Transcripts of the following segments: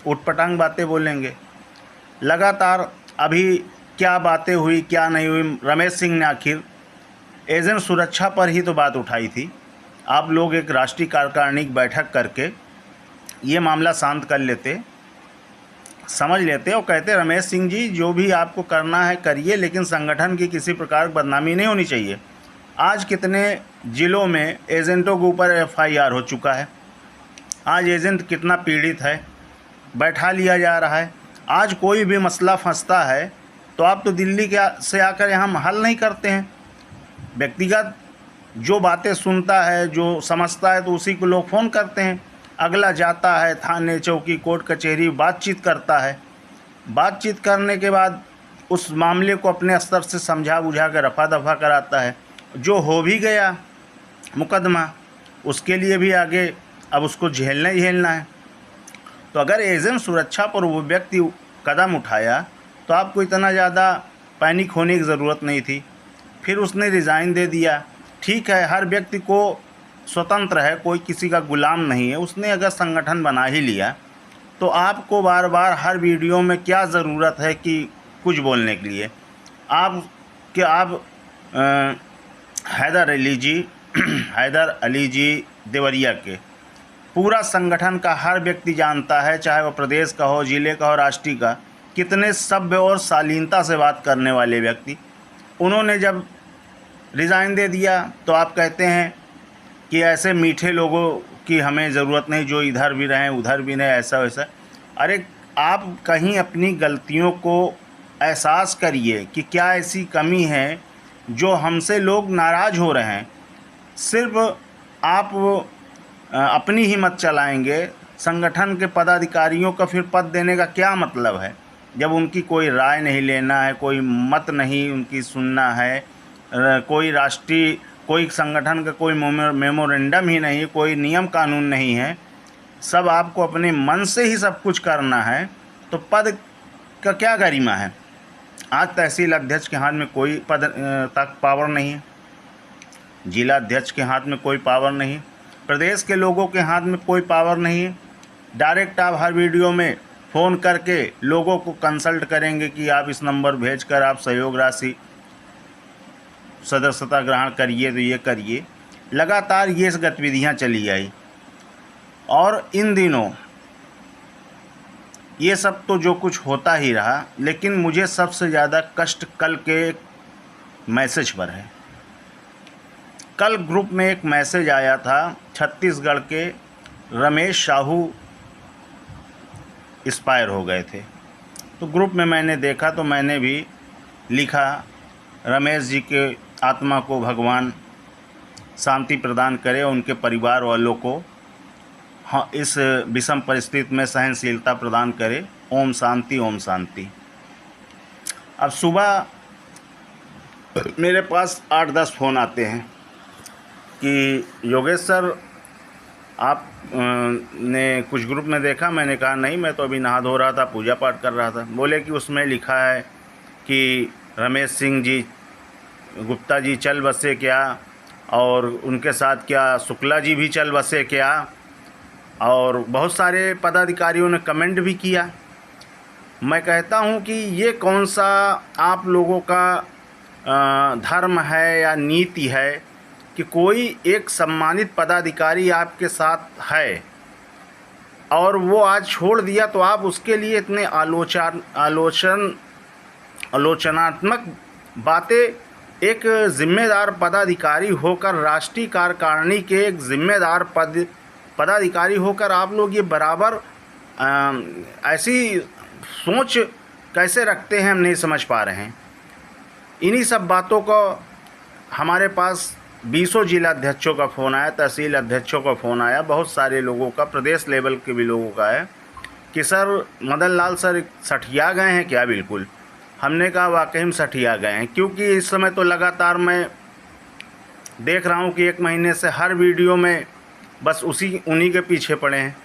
उटपटांग बातें बोलेंगे। लगातार अभी क्या बातें हुई क्या नहीं हुई, रमेश सिंह ने आखिर एजेंट सुरक्षा पर ही तो बात उठाई थी। आप लोग एक राष्ट्रीय कार्यकारिणी की बैठक करके ये मामला शांत कर लेते, समझ लेते और कहते रमेश सिंह जी जो भी आपको करना है करिए, लेकिन संगठन की किसी प्रकार की बदनामी नहीं होनी चाहिए। आज कितने ज़िलों में एजेंटों के ऊपर एफआईआर हो चुका है, आज एजेंट कितना पीड़ित है, बैठा लिया जा रहा है। आज कोई भी मसला फंसता है तो आप तो दिल्ली के से आकर यहाँ हल नहीं करते हैं। व्यक्तिगत जो बातें सुनता है, जो समझता है, तो उसी को लोग फ़ोन करते हैं। अगला जाता है थाने, चौकी, कोर्ट कचहरी, बातचीत करता है। बातचीत करने के बाद उस मामले को अपने स्तर से समझा बुझा कर रफा दफा कराता है। जो हो भी गया मुकदमा, उसके लिए भी आगे अब उसको झेलना ही झेलना है। तो अगर एजेंट सुरक्षा पर वो व्यक्ति कदम उठाया तो आपको इतना ज़्यादा पैनिक होने की ज़रूरत नहीं थी। फिर उसने रिज़ाइन दे दिया। ठीक है, हर व्यक्ति को स्वतंत्र है, कोई किसी का गुलाम नहीं है। उसने अगर संगठन बना ही लिया तो आपको बार बार हर वीडियो में क्या ज़रूरत है कि कुछ बोलने के लिए। आप हैदर अली जी देवरिया के पूरा संगठन का हर व्यक्ति जानता है, चाहे वो प्रदेश का हो, ज़िले का हो, राष्ट्रीय का, कितने सभ्य और शालीनता से बात करने वाले व्यक्ति। उन्होंने जब रिज़ाइन दे दिया तो आप कहते हैं कि ऐसे मीठे लोगों की हमें ज़रूरत नहीं जो इधर भी रहें उधर भी नहीं, ऐसा वैसा। अरे आप कहीं अपनी गलतियों को एहसास करिए कि क्या ऐसी कमी है जो हमसे लोग नाराज़ हो रहे हैं। सिर्फ आप अपनी ही मत चलाएंगे। संगठन के पदाधिकारियों का फिर पद देने का क्या मतलब है जब उनकी कोई राय नहीं लेना है, कोई मत नहीं उनकी सुनना है, कोई संगठन का कोई मेमोरेंडम ही नहीं, कोई नियम कानून नहीं है, सब आपको अपने मन से ही सब कुछ करना है, तो पद का क्या गरिमा है। आज तहसील अध्यक्ष के हाथ में कोई पद तक पावर नहीं है, जिला अध्यक्ष के हाथ में कोई पावर नहीं, प्रदेश के लोगों के हाथ में कोई पावर नहीं है। डायरेक्ट आप हर वीडियो में फ़ोन करके लोगों को कंसल्ट करेंगे कि आप इस नंबर भेजकर आप सहयोग राशि सदस्यता ग्रहण करिए, तो ये करिए। लगातार ये गतिविधियाँ चली आई। और इन दिनों ये सब तो जो कुछ होता ही रहा, लेकिन मुझे सबसे ज़्यादा कष्ट कल के मैसेज पर है। कल ग्रुप में एक मैसेज आया था, छत्तीसगढ़ के रमेश साहू एक्सपायर हो गए थे। तो ग्रुप में मैंने देखा तो मैंने भी लिखा, रमेश जी के आत्मा को भगवान शांति प्रदान करे, उनके परिवार वालों को हाँ इस विषम परिस्थिति में सहनशीलता प्रदान करे। ओम शांति, ओम शांति। अब सुबह मेरे पास 8-10 फ़ोन आते हैं कि योगेश सर आप ने कुछ ग्रुप में देखा। मैंने कहा नहीं, मैं तो अभी नहा धो रहा था, पूजा पाठ कर रहा था। बोले कि उसमें लिखा है कि रमेश सिंह जी गुप्ता जी चल बसे क्या, और उनके साथ क्या शुक्ला जी भी चल बसे क्या, और बहुत सारे पदाधिकारियों ने कमेंट भी किया। मैं कहता हूं कि ये कौन सा आप लोगों का धर्म है या नीति है कि कोई एक सम्मानित पदाधिकारी आपके साथ है और वो आज छोड़ दिया तो आप उसके लिए इतने आलोचनात्मक बातें। एक जिम्मेदार पदाधिकारी होकर, राष्ट्रीय कार्यकारिणी के एक जिम्मेदार पदाधिकारी होकर आप लोग ये बराबर ऐसी सोच कैसे रखते हैं, हम नहीं समझ पा रहे हैं। इन्हीं सब बातों को हमारे पास 20 जिला अध्यक्षों का फ़ोन आया, तहसील अध्यक्षों का फ़ोन आया, बहुत सारे लोगों का, प्रदेश लेवल के भी लोगों का है कि सर मदन लाल सर सठिया गए हैं क्या। बिल्कुल, हमने कहा वाकई में सठिया गए हैं, क्योंकि इस समय तो लगातार मैं देख रहा हूं कि 1 महीने से हर वीडियो में बस उन्हीं के पीछे पड़े हैं।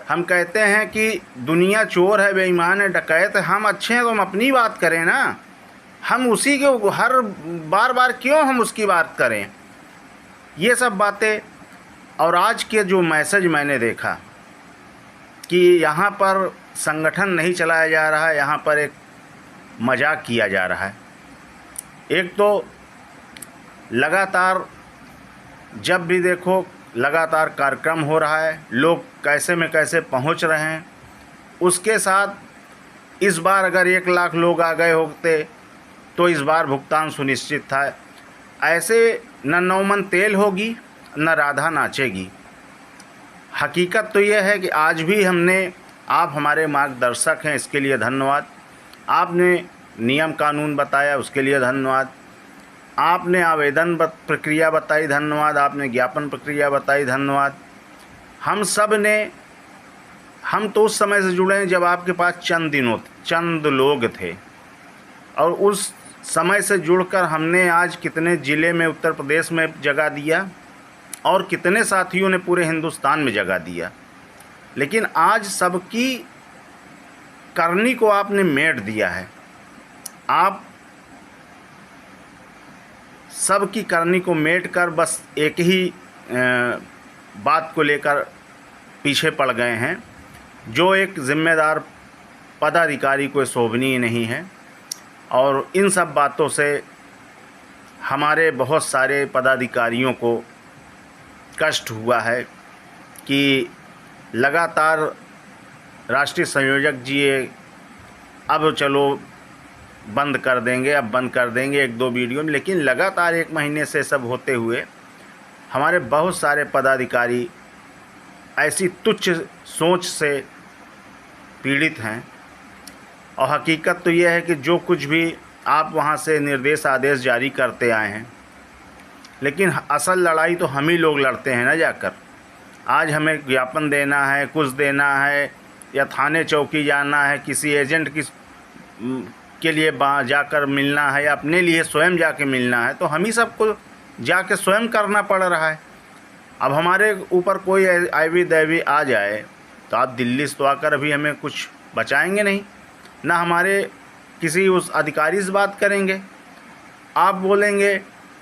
हम कहते हैं कि दुनिया चोर है, बेईमान है, डकैत है, हम अच्छे हैं तो हम अपनी बात करें ना, हम उसी के हर बार क्यों हम उसकी बात करें, ये सब बातें। और आज के जो मैसेज मैंने देखा, कि यहाँ पर संगठन नहीं चलाया जा रहा है, यहाँ पर एक मजाक किया जा रहा है। एक तो लगातार जब भी देखो लगातार कार्यक्रम हो रहा है, लोग कैसे में कैसे पहुंच रहे हैं। उसके साथ इस बार अगर 1 लाख लोग आ गए होते तो इस बार भुगतान सुनिश्चित था। ऐसे न नौमन तेल होगी न राधा नाचेगी। हकीकत तो यह है कि आज भी आप हमारे मार्गदर्शक हैं, इसके लिए धन्यवाद। आपने नियम कानून बताया, उसके लिए धन्यवाद। आपने आवेदन प्रक्रिया बताई, धन्यवाद। आपने ज्ञापन प्रक्रिया बताई, धन्यवाद। हम तो उस समय से जुड़े हैं जब आपके पास चंद लोग थे, और उस समय से जुड़कर हमने आज कितने ज़िले में उत्तर प्रदेश में जगह दिया और कितने साथियों ने पूरे हिंदुस्तान में जगह दिया। लेकिन आज सबकी करनी को आपने मेट दिया है। आप सबकी करनी को मेट कर बस एक ही बात को लेकर पीछे पड़ गए हैं, जो एक जिम्मेदार पदाधिकारी को शोभनीय नहीं है। और इन सब बातों से हमारे बहुत सारे पदाधिकारियों को कष्ट हुआ है कि लगातार राष्ट्रीय संयोजक जी अब चलो बंद कर देंगे, अब बंद कर देंगे 1-2 वीडियो में, लेकिन लगातार 1 महीने से सब होते हुए हमारे बहुत सारे पदाधिकारी ऐसी तुच्छ सोच से पीड़ित हैं। और हकीकत तो यह है कि जो कुछ भी आप वहाँ से निर्देश आदेश जारी करते आए हैं, लेकिन असल लड़ाई तो हम ही लोग लड़ते हैं ना जाकर। आज हमें ज्ञापन देना है, कुछ देना है, या थाने चौकी जाना है, किसी एजेंट के लिए जाकर मिलना है, या अपने लिए स्वयं जाके मिलना है, तो हम ही सबको जाके स्वयं करना पड़ रहा है। अब हमारे ऊपर कोई आईवी दैवी आ जाए तो आप दिल्ली से तो आकर अभी हमें कुछ बचाएंगे नहीं, ना हमारे किसी उस अधिकारी से बात करेंगे। आप बोलेंगे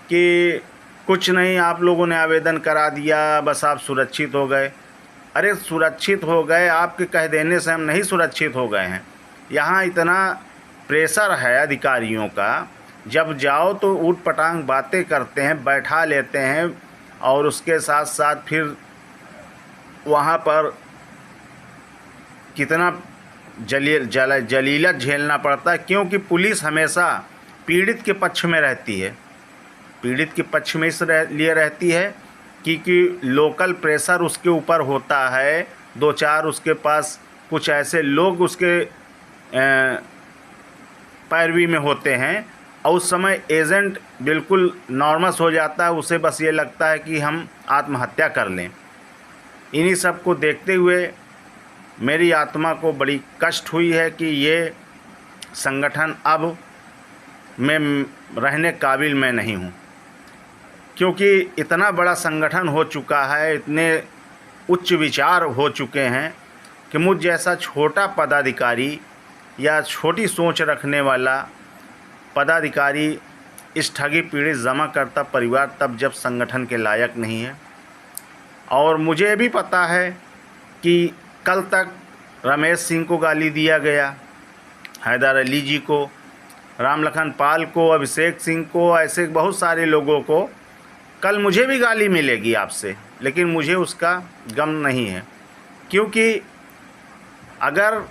कि कुछ नहीं, आप लोगों ने आवेदन करा दिया, बस आप सुरक्षित हो गए। अरे सुरक्षित हो गए, आपके कह देने से हम नहीं सुरक्षित हो गए हैं। यहाँ इतना प्रेशर है अधिकारियों का, जब जाओ तो ऊट पटांग बातें करते हैं, बैठा लेते हैं, और उसके साथ साथ फिर वहाँ पर कितना जलीलत झेलना पड़ता है, क्योंकि पुलिस हमेशा पीड़ित के पक्ष में रहती है। पीड़ित के पक्ष में इसलिए रहती है क्योंकि लोकल प्रेशर उसके ऊपर होता है, 2-4 उसके पास कुछ ऐसे लोग उसके पैरवी में होते हैं, और उस समय एजेंट बिल्कुल नॉर्मस हो जाता है। उसे बस ये लगता है कि हम आत्महत्या कर लें। इन्हीं सब को देखते हुए मेरी आत्मा को बड़ी कष्ट हुई है कि ये संगठन अब मैं रहने काबिल मैं नहीं हूँ, क्योंकि इतना बड़ा संगठन हो चुका है, इतने उच्च विचार हो चुके हैं कि मुझ जैसा छोटा पदाधिकारी या छोटी सोच रखने वाला पदाधिकारी इस ठगी पीड़ित जमा करता परिवार तब जब संगठन के लायक नहीं है। और मुझे भी पता है कि कल तक रमेश सिंह को गाली दिया गया, हैदर अली जी को, रामलखन पाल को, अभिषेक सिंह को, ऐसे बहुत सारे लोगों को कल मुझे भी गाली मिलेगी आपसे, लेकिन मुझे उसका गम नहीं है। क्योंकि अगर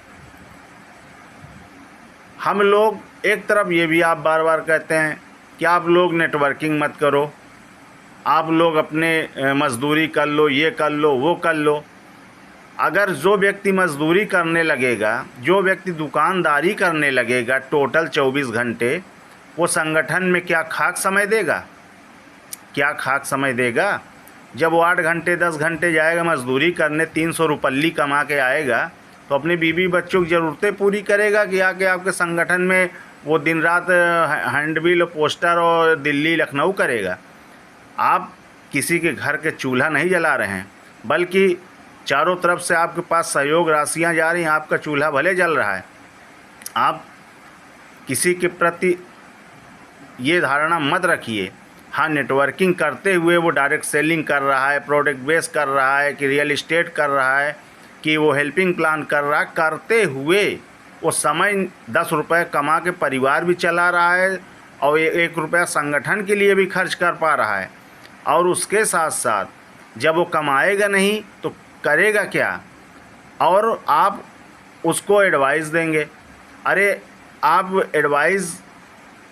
हम लोग एक तरफ ये भी आप बार बार कहते हैं कि आप लोग नेटवर्किंग मत करो, आप लोग अपने मजदूरी कर लो, ये कर लो, वो कर लो। अगर जो व्यक्ति मजदूरी करने लगेगा, जो व्यक्ति दुकानदारी करने लगेगा टोटल 24 घंटे, वो संगठन में क्या खाक समय देगा? क्या खाक समय देगा? जब वो 8 घंटे 10 घंटे जाएगा मजदूरी करने, 300 रुपल्ली कमा के आएगा, तो अपनी बीवी बच्चों की ज़रूरतें पूरी करेगा कि आके आपके संगठन में वो दिन रात हैंडबिल, पोस्टर और दिल्ली लखनऊ करेगा? आप किसी के घर के चूल्हा नहीं जला रहे हैं, बल्कि चारों तरफ से आपके पास सहयोग राशियां जा रही हैं, आपका चूल्हा भले जल रहा है। आप किसी के प्रति ये धारणा मत रखिए। हाँ, नेटवर्किंग करते हुए वो डायरेक्ट सेलिंग कर रहा है, प्रोडक्ट बेस कर रहा है, कि रियल इस्टेट कर रहा है, कि वो हेल्पिंग प्लान कर रहा, करते हुए वो समय 10 रुपये कमा के परिवार भी चला रहा है और 1 रुपया संगठन के लिए भी खर्च कर पा रहा है। और उसके साथ साथ जब वो कमाएगा नहीं तो करेगा क्या, और आप उसको एडवाइस देंगे। अरे आप एडवाइस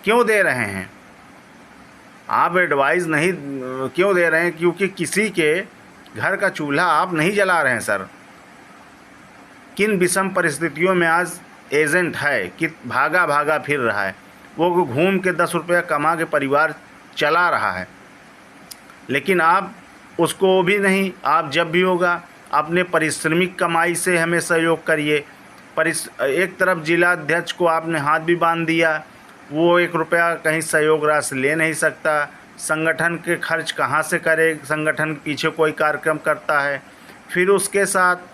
क्यों दे रहे हैं? आप एडवाइस नहीं क्यों दे रहे हैं? क्योंकि किसी के घर का चूल्हा आप नहीं जला रहे हैं सर। किन विषम परिस्थितियों में आज एजेंट है कि भागा भागा फिर रहा है, वो घूम के 10 रुपया कमा के परिवार चला रहा है, लेकिन आप उसको भी नहीं। आप जब भी होगा अपने पारिश्रमिक कमाई से हमें सहयोग करिए। एक तरफ जिला अध्यक्ष को आपने हाथ भी बांध दिया, वो 1 रुपया कहीं सहयोग राशि ले नहीं सकता। संगठन के खर्च कहाँ से करे? संगठन के पीछे कोई कार्यक्रम करता है, फिर उसके साथ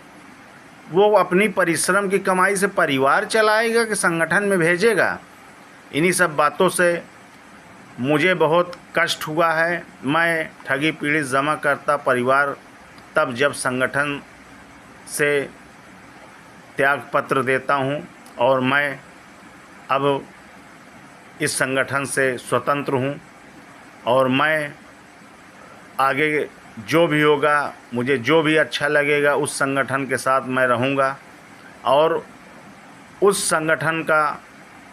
वो अपनी परिश्रम की कमाई से परिवार चलाएगा कि संगठन में भेजेगा? इन्हीं सब बातों से मुझे बहुत कष्ट हुआ है। मैं ठगी पीड़ित जमा करता परिवार तब जब संगठन से त्याग पत्र देता हूं, और मैं अब इस संगठन से स्वतंत्र हूं, और मैं आगे जो भी होगा, मुझे जो भी अच्छा लगेगा उस संगठन के साथ मैं रहूंगा, और उस संगठन का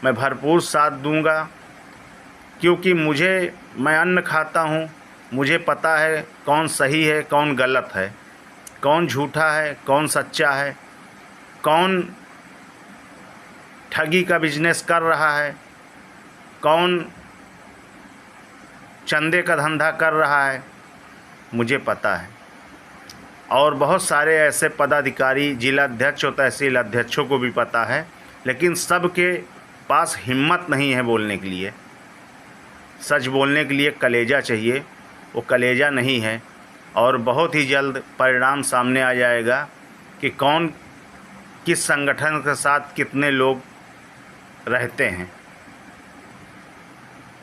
मैं भरपूर साथ दूंगा। क्योंकि मैं अन्न खाता हूँ, मुझे पता है कौन सही है कौन गलत है, कौन झूठा है कौन सच्चा है, कौन ठगी का बिजनेस कर रहा है, कौन चंदे का धंधा कर रहा है, मुझे पता है। और बहुत सारे ऐसे पदाधिकारी, जिला अध्यक्ष और तहसील अध्यक्षों को भी पता है, लेकिन सबके पास हिम्मत नहीं है बोलने के लिए। सच बोलने के लिए कलेजा चाहिए, वो कलेजा नहीं है। और बहुत ही जल्द परिणाम सामने आ जाएगा कि कौन किस संगठन के साथ कितने लोग रहते हैं।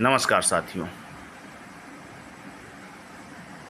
नमस्कार साथियों।